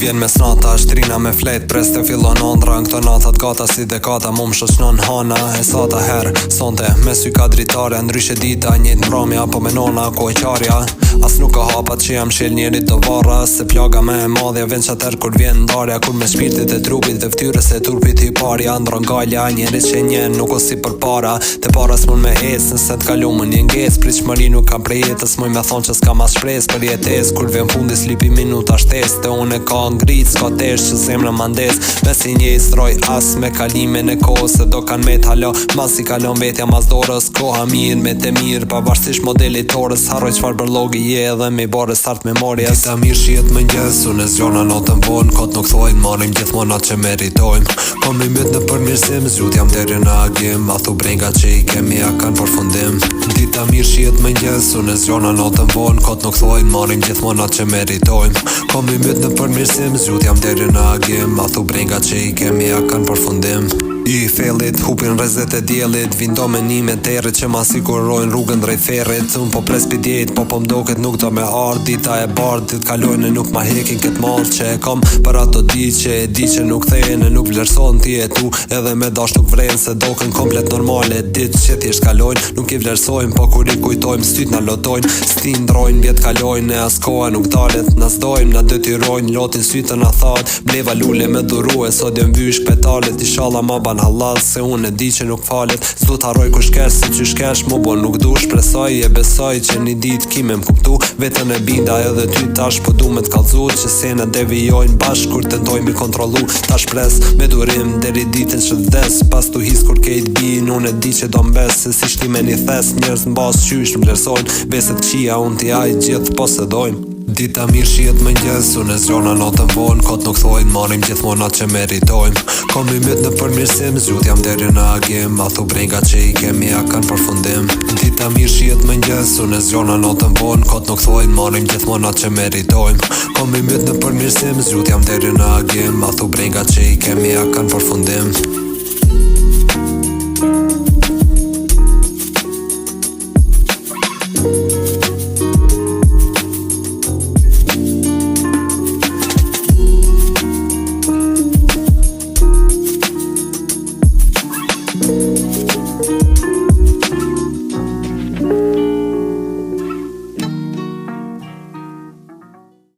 Vjen me snata, shtrina me flet, pres të fillon ondra. Në këto natat gata si dekata, mu më shoqnon hana. E sa ta her, sonte, me sy ka dritare. Ndryshe dita, njët mbromja, po me nona, ko e qarja. As nuk ka hapat që jam shil njerit do varra. Se plaga me e madhja, ven qater kur vjen ndarja. Kur me shpirtit e trupit dhe ftyrës e turpit i parja. Ndron galja, njerit që njen, nuk o si për para. Te para s'mun me ec, nëse t'kalu më një nges. Prit shmëri nuk kam prej jetës, muj me thon që s'ka mas shpres për jetes. Kur vjen fundi s'lipi minuta shtes, te une ka ngrit, s'ka tesh që zemra mandes. Me si një stroj as me kalimin e kohës, se do kan met halo, mas i kalon vetja mas dorës. Koha mirë me te mirë, pavarësisht modelit torës. Harroj qfar bërlogi je edhe me bare start memorjes. Dita mirë shijet më njës, unë e zgjona notën vonë. Kot nuk thojnë, marim gjithmona që meritojmë. Kom i myt në përmirësim, zgjut jam deri në agim. A thu brenga që i kemi a kan përfundim. Dita mirë shijet më njës, unë e zgjona notën vonë. Kot nuk thojnë, marim gjithmona që meritojmë. Kom i myt në përmirësim, zgjut jam deri në agim. A thu brenga që i kemi a kan përfundim. I fellit, hupin rezet e djelit. Vindo me nime terit që ma sigurojnë rrugën drejt ferrit. Unë po pres pidjet, po mdoket nuk do me ardh. Dita e bardh, dit kalojnë e nuk ma hekin këtë malë që e kom. Për ato di që nuk thejnë e nuk vlerëson ti e tu. Edhe me dash nuk vrejnë se doken komplet normale. Dit që thjesht kalojnë, nuk i vlerësojnë. Po kur i kujtojmë, styt na lotojnë. Sti ndrojnë, vjet kalojnë, e as koha nuk dalet. Na zdojmë, na detyrojnë, lotin sytën a that. Bleva lule me dhuru e sot jem vysh petalet. Inshallah ma ban halal, se unë e di që nuk falet. S'du t'harroj ku shkesh, si që shkesh mu bo nuk du. Shpresoj e besoj që një dit kime m'kuptu. Vetën e binda edhe ty tash, po du me t'kallzu. Që sene devijojnë bashk kur tentoj mi kontrolu. Ta shpres me durim deri ditën që vdes. Pas tu his kur kejt bin, unë e di që do mbes. Se si shti me një thes, njerës n'bas qysh në vlerësojnë. Veset qia unë t'i ajt gjithë po se dojnë. Dita mirë shijet më njës, unë e zgjona notën vonë. Kot nuk thojnë, marim gjithmona që meritojmë. Kom i myt në përmirësim, zgjut jam deri në agim. A thu brenga që i kemi a kan përfundim. Dita mirë shijet më njës, unë e zgjona notën vonë. Kot nuk thojnë, marim gjithmona që meritojmë. Kom i myt në përmirësim, zgjut jam deri në agim. A thu brenga që i kemi a kan përfundim.